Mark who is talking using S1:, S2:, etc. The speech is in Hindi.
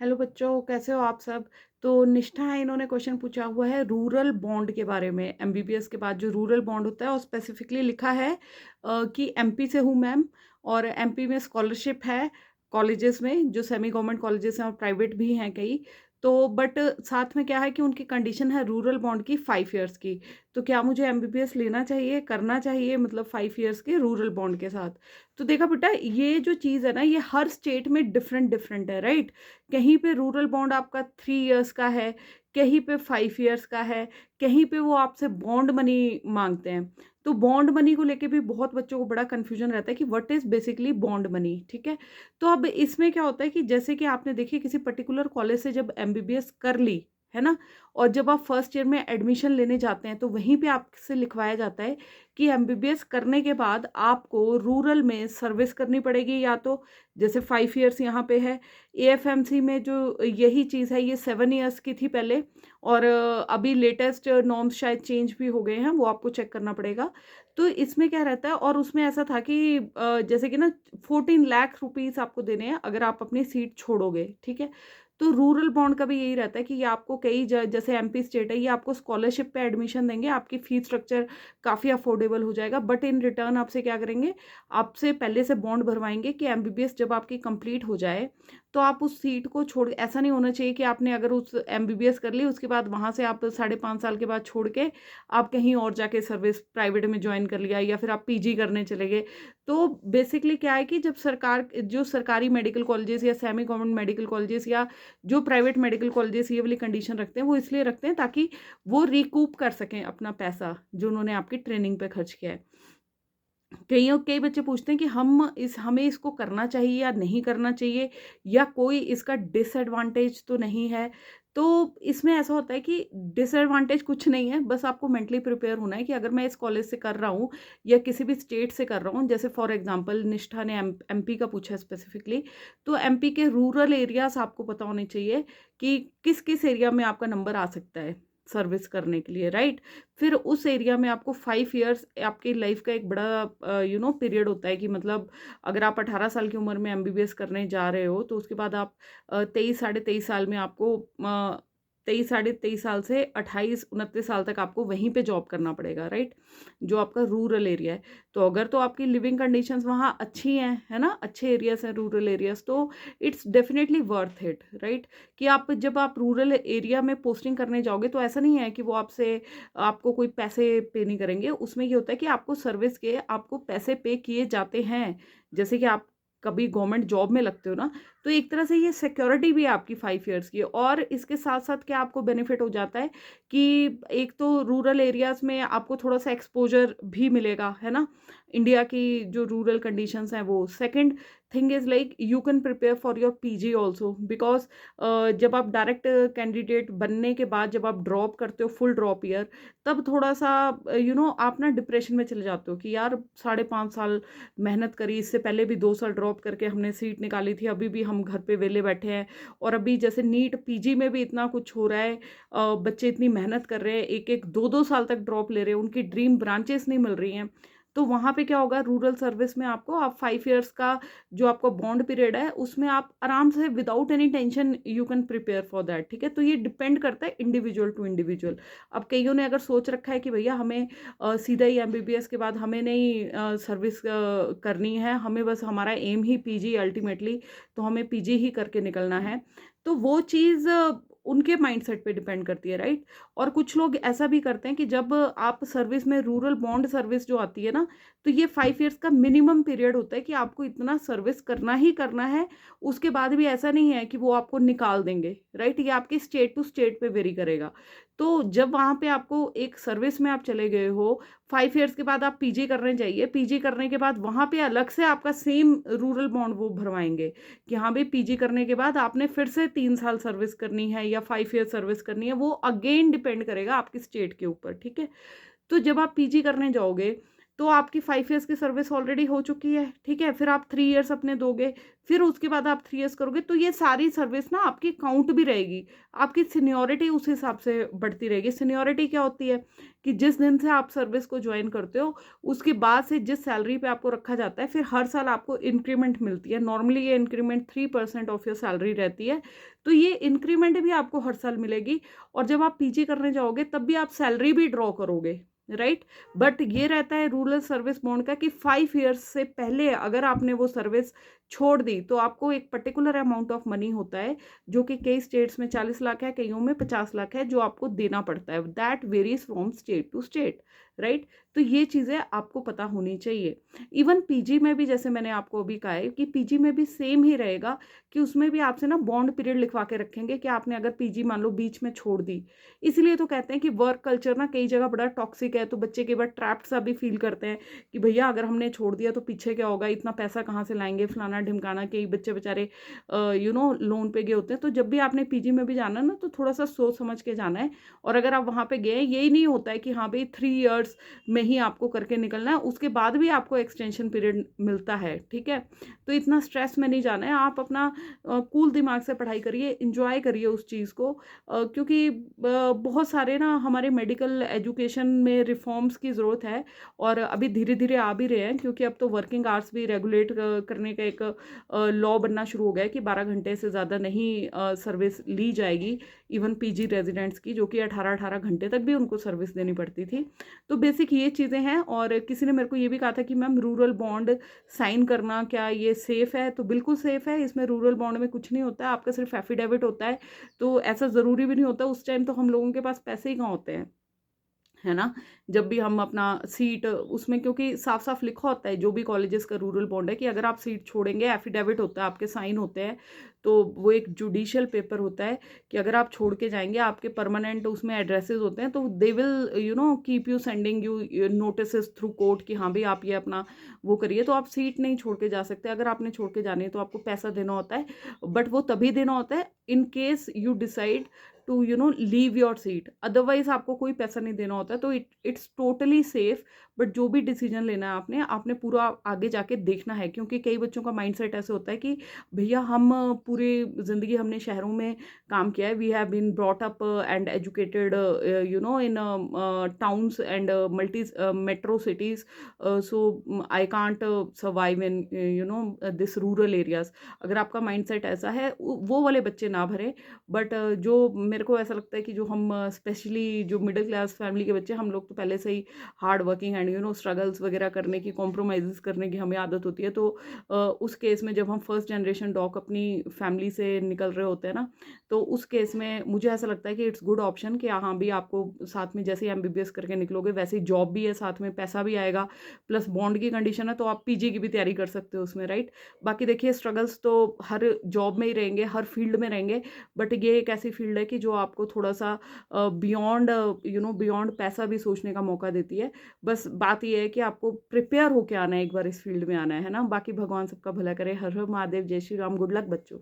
S1: हेलो बच्चों, कैसे हो आप सब। तो निष्ठा है, इन्होंने क्वेश्चन पूछा हुआ है रूरल बॉन्ड के बारे में। एमबीबीएस के बाद जो रूरल बॉन्ड होता है और स्पेसिफिकली लिखा है कि एमपी से हूँ मैम, और एमपी में स्कॉलरशिप है कॉलेजेस में, जो सेमी गवर्नमेंट कॉलेजेस हैं और प्राइवेट भी हैं कई। तो बट साथ में क्या है कि उनकी कंडीशन है रूरल बॉन्ड की 5 ईयर्स की। तो क्या मुझे एमबीबीएस लेना चाहिए, करना चाहिए, मतलब 5 ईयर्स के रूरल बॉन्ड के साथ। तो देखा बेटा, ये जो चीज़ है ना, ये हर स्टेट में डिफरेंट डिफरेंट है, राइट। कहीं पे रूरल बॉन्ड आपका 3 ईयर्स का है, कहीं पे 5 ईयर्स का है, कहीं पे वो आपसे बॉन्ड मनी मांगते हैं। तो बॉन्ड मनी को लेके भी बहुत बच्चों को बड़ा कन्फ्यूजन रहता है कि what is basically bond money, ठीक है। तो अब इसमें क्या होता है कि जैसे कि आपने देखिए किसी पर्टिकुलर कॉलेज से जब एमबीबीएस कर ली, है ना, और जब आप फर्स्ट ईयर में एडमिशन लेने जाते हैं तो वहीं पे आपसे लिखवाया जाता है कि एमबीबीएस करने के बाद आपको रूरल में सर्विस करनी पड़ेगी, या तो जैसे 5 ईयर्स यहाँ पे है। एएफएमसी में जो यही चीज़ है, ये 7 ईयर्स की थी पहले, और अभी लेटेस्ट नॉर्म्स शायद चेंज भी हो गए हैं, वो आपको चेक करना पड़ेगा। तो इसमें क्या रहता है, और उसमें ऐसा था कि जैसे कि ना 14 लाख रुपीज़ आपको देने हैं अगर आप अपनी सीट छोड़ोगे, ठीक है। तो रूरल बॉन्ड का भी यही रहता है कि ये आपको कई जैसे एमपी स्टेट है, ये आपको स्कॉलरशिप पे एडमिशन देंगे, आपकी फीस स्ट्रक्चर काफ़ी अफोर्डेबल हो जाएगा, बट इन रिटर्न आपसे क्या करेंगे, आपसे पहले से बॉन्ड भरवाएंगे कि एमबीबीएस जब आपकी कंप्लीट हो जाए तो आप उस सीट को छोड़, ऐसा नहीं होना चाहिए कि आपने अगर उस एमबीबीएस कर ली उसके बाद वहाँ से आप 5.5 साल के बाद छोड़ के आप कहीं और जाके सर्विस प्राइवेट में ज्वाइन कर लिया, या फिर आप पीजी करने चले गए। तो बेसिकली क्या है कि जब सरकार, जो सरकारी मेडिकल कॉलेजेस या सेमी गवर्नमेंट मेडिकल कॉलेजेस या जो प्राइवेट मेडिकल कॉलेजेस ये वाली कंडीशन रखते हैं, वो इसलिए रखते हैं ताकि वो रिकूप कर सकें अपना पैसा जो उन्होंने आपकी ट्रेनिंग पे खर्च किया है। कई बच्चे पूछते हैं कि हमें इसको करना चाहिए या नहीं करना चाहिए, या कोई इसका डिसएडवांटेज तो नहीं है। तो इसमें ऐसा होता है कि डिसएडवांटेज कुछ नहीं है, बस आपको मेंटली प्रिपेयर होना है कि अगर मैं इस कॉलेज से कर रहा हूँ या किसी भी स्टेट से कर रहा हूँ, जैसे फॉर एग्जांपल निष्ठा ने एमपी का पूछा स्पेसिफिकली। तो एमपी के रूरल एरियाज आपको पता होने चाहिए कि किस किस एरिया में आपका नंबर आ सकता है सर्विस करने के लिए, राइट। फिर उस एरिया में आपको 5 ईयर्स आपकी लाइफ का एक बड़ा पीरियड होता है कि मतलब अगर आप 18 साल की उम्र में एमबीबीएस करने जा रहे हो तो उसके बाद आप 23 साढ़े 23 साल में आपको 23 साढ़े 23 साल से 28 29 साल तक आपको वहीं पे जॉब करना पड़ेगा, राइट, जो आपका रूरल एरिया है। तो अगर तो आपकी लिविंग कंडीशंस वहाँ अच्छी हैं, है ना, अच्छे एरियाज हैं रूरल एरियाज, तो it's definitely worth it, right. कि आप जब आप रूरल एरिया में पोस्टिंग करने जाओगे तो ऐसा नहीं है कि वो आपको कोई पैसे पे नहीं करेंगे। उसमें ये होता है कि आपको सर्विस के आपको पैसे पे किए जाते हैं। जैसे कि आप कभी गवर्नमेंट जॉब में लगते हो ना, तो एक तरह से ये सिक्योरिटी भी है आपकी 5 ईयर्स की। और इसके साथ साथ क्या आपको बेनिफिट हो जाता है कि एक तो रूरल एरियाज में आपको थोड़ा सा एक्सपोजर भी मिलेगा, है ना, इंडिया की जो रूरल कंडीशंस हैं वो। Second thing is like you can prepare for your PG also, because जब आप डायरेक्ट कैंडिडेट बनने के बाद जब आप ड्रॉप करते हो फुल ड्रॉप ईयर, तब थोड़ा सा आप ना डिप्रेशन में चले जाते हो कि यार 5.5 साल मेहनत करी, इससे पहले भी 2 साल ड्रॉप करके हमने सीट निकाली थी, अभी भी हम घर पे वेले बैठे हैं। और अभी जैसे नीट पीजी में भी इतना कुछ हो रहा है, बच्चे इतनी मेहनत कर रहे हैं, एक एक 2 2 साल तक ड्रॉप ले रहे हैं, उनकी ड्रीम ब्रांचेस नहीं मिल रही हैं। तो वहाँ पे क्या होगा, रूरल सर्विस में आपको आप 5 ईयर्स का जो आपका बॉन्ड पीरियड है उसमें आप आराम से without any tension you can prepare for that, ठीक है। तो ये डिपेंड करता है इंडिविजुअल टू इंडिविजुअल। अब कईयों ने अगर सोच रखा है कि भैया हमें सीधा ही एमबीबीएस के बाद हमें नहीं सर्विस करनी है, हमें बस हमारा एम ही पीजी अल्टीमेटली, तो हमें पीजी ही करके निकलना है, तो वो चीज़ उनके माइंडसेट पे डिपेंड करती है, राइट। और कुछ लोग ऐसा भी करते हैं कि जब आप सर्विस में रूरल बॉन्ड सर्विस जो आती है ना, तो ये 5 ईयर्स का मिनिमम पीरियड होता है कि आपको इतना सर्विस करना ही करना है। उसके बाद भी ऐसा नहीं है कि वो आपको निकाल देंगे, राइट। ये आपकी स्टेट टू स्टेट पे वेरी करेगा। तो जब वहाँ पे आपको एक सर्विस में आप चले गए हो, 5 ईयर्स के बाद आप पीजी करने जाइए, पीजी करने के बाद वहाँ पे अलग से आपका सेम रूरल बॉन्ड वो भरवाएंगे कि हाँ भाई पीजी करने के बाद आपने फिर से 3 साल सर्विस करनी है या 5 ईयर सर्विस करनी है, वो अगेन डिपेंड करेगा आपकी स्टेट के ऊपर, ठीक है। तो जब आप पीजी करने जाओगे तो आपकी 5 इयर्स की सर्विस ऑलरेडी हो चुकी है, ठीक है? फिर आप 3 इयर्स अपने दोगे, फिर उसके बाद आप 3 इयर्स करोगे, तो ये सारी सर्विस ना आपकी काउंट भी रहेगी। आपकी सीनियॉरिटी उस हिसाब से बढ़ती रहेगी। सीनियॉरिटी क्या होती है कि जिस दिन से आप सर्विस को जॉइन करते हो, उसके बाद से जिस सैलरी पे आपको रखा जाता है, फिर हर साल आपको इंक्रीमेंट मिलती है। नॉर्मली ये इंक्रीमेंट 3% ऑफ योर सैलरी रहती है, तो ये इंक्रीमेंट भी आपको हर साल मिलेगी और जब आप पीजी करने जाओगे, तब भी आप सैलरी भी ड्रॉ करोगे, राइट? बट ये रहता है रूरल सर्विस बॉन्ड का कि 5 इयर्स से पहले अगर आपने वो सर्विस छोड़ दी, तो आपको एक पर्टिकुलर अमाउंट ऑफ मनी होता है, जो कि कई स्टेट्स में 40 लाख है, कईयों में 50 लाख है, जो आपको देना पड़ता है। That varies from state to state, right? तो ये चीज़ें आपको पता होनी चाहिए। इवन पीजी में भी, जैसे मैंने आपको अभी कहा है कि पीजी में भी सेम ही रहेगा कि उसमें भी आपसे ना बॉन्ड पीरियड लिखवा के रखेंगे कि आपने अगर पीजी मान लो बीच में छोड़ दी। इसलिए तो कहते हैं कि वर्क कल्चर ना कई जगह बड़ा टॉक्सिक है, तो बच्चे कई बार ट्रैप्ड सा भी फील करते हैं कि भैया अगर हमने छोड़ दिया तो पीछे क्या होगा, इतना पैसा कहाँ से लाएंगे, फलाना ढिमकाना। कई बच्चे बेचारे लोन पे गए होते हैं। तो जब भी आपने पीजी में भी जाना है ना, तो थोड़ा सा सोच समझ के जाना है। और अगर आप वहाँ पे गए, यही नहीं होता है कि हाँ भाई 3 इयर्स में ही आपको करके निकलना है, उसके बाद भी आपको एक्सटेंशन पीरियड मिलता है, ठीक है? तो इतना स्ट्रेस में नहीं जाना है। आप अपना कूल दिमाग से पढ़ाई करिए, इंजॉय करिए उस चीज़ को, क्योंकि बहुत सारे ना हमारे मेडिकल एजुकेशन में रिफॉर्म्स की ज़रूरत है और अभी धीरे धीरे आ भी रहे हैं, क्योंकि अब तो वर्किंग आवर्स भी रेगुलेट करने का एक लॉ बनना शुरू हो गया है कि 12 घंटे से ज़्यादा नहीं सर्विस ली जाएगी, इवन पीजी रेजिडेंट्स की, जो कि 18-18 घंटे तक भी उनको सर्विस देनी पड़ती थी। तो बेसिक ये चीज़ें हैं। और किसी ने मेरे को ये भी कहा था कि मैम रूरल बॉन्ड साइन करना क्या ये सेफ़ है? तो बिल्कुल सेफ़ है। इसमें रूरल बॉन्ड में कुछ नहीं होता है, आपका सिर्फ एफिडेविट होता है। तो ऐसा ज़रूरी भी नहीं होता, उस टाइम तो हम लोगों के पास पैसे ही कहाँ होते हैं, है ना? जब भी हम अपना सीट उसमें, क्योंकि साफ-साफ लिखा होता है जो भी कॉलेजेस का रूरल बॉन्ड है कि अगर आप सीट छोड़ेंगे, एफिडेविट होता है, आपके साइन होते हैं, तो वो एक जुडिशियल पेपर होता है कि अगर आप छोड़ के जाएँगे, आपके परमानेंट उसमें एड्रेसेस होते हैं, तो they will keep you sending you notices through court कि हाँ, भई आप ये अपना वो करिए। तो आप सीट नहीं छोड़ के जा सकते। अगर आपने छोड़ के जानी है तो आपको पैसा देना होता है, बट वो तभी देना होता है in case you decide to leave your seat. Otherwise आपको कोई पैसा नहीं देना होता है। तो इट्स टोटली सेफ। बट जो भी डिसीजन लेना है आपने आपने पूरा आगे जाके देखना है, क्योंकि कई बच्चों का माइंडसेट ऐसे होता है कि भैया हम पूरी ज़िंदगी हमने शहरों में काम किया है, we have been brought up and educated in towns and multi metro cities, so I can't survive in this rural areas. अगर आपका माइंडसेट ऐसा है, वो वाले बच्चे ना भरें। बट जो मेरे को ऐसा लगता है कि जो हम स्पेशली जो मिडिल क्लास फैमिली के बच्चे, हम लोग तो पहले से ही हार्ड वर्किंग एंड स्ट्रगल्स वगैरह करने की, कॉम्प्रोमाइज़ करने की हमें आदत होती है। तो उस केस में जब हम फर्स्ट जनरेशन डॉक अपनी फैमिली से निकल रहे होते हैं ना, तो उस केस में मुझे ऐसा लगता है कि इट्स गुड ऑप्शन कि हाँ भी आपको साथ में जैसे ही एमबीबीएस करके निकलोगे, वैसे ही जॉब भी है, साथ में पैसा भी आएगा, प्लस बॉन्ड की कंडीशन है, तो आप पीजी की भी तैयारी कर सकते हो उसमें, राइट? बाकी देखिए स्ट्रगल्स तो हर जॉब में ही रहेंगे, हर फील्ड में रहेंगे। बट ये एक ऐसी फील्ड है कि जो आपको थोड़ा सा बियॉन्ड बियॉन्ड पैसा भी सोचने का मौका देती है। बस बात ये है कि आपको प्रिपेयर होके आना है, एक बार इस फील्ड में आना है ना? बाकी भगवान सबका भला करे। हर हर महादेव, जय श्री राम। गुड लक बच्चों।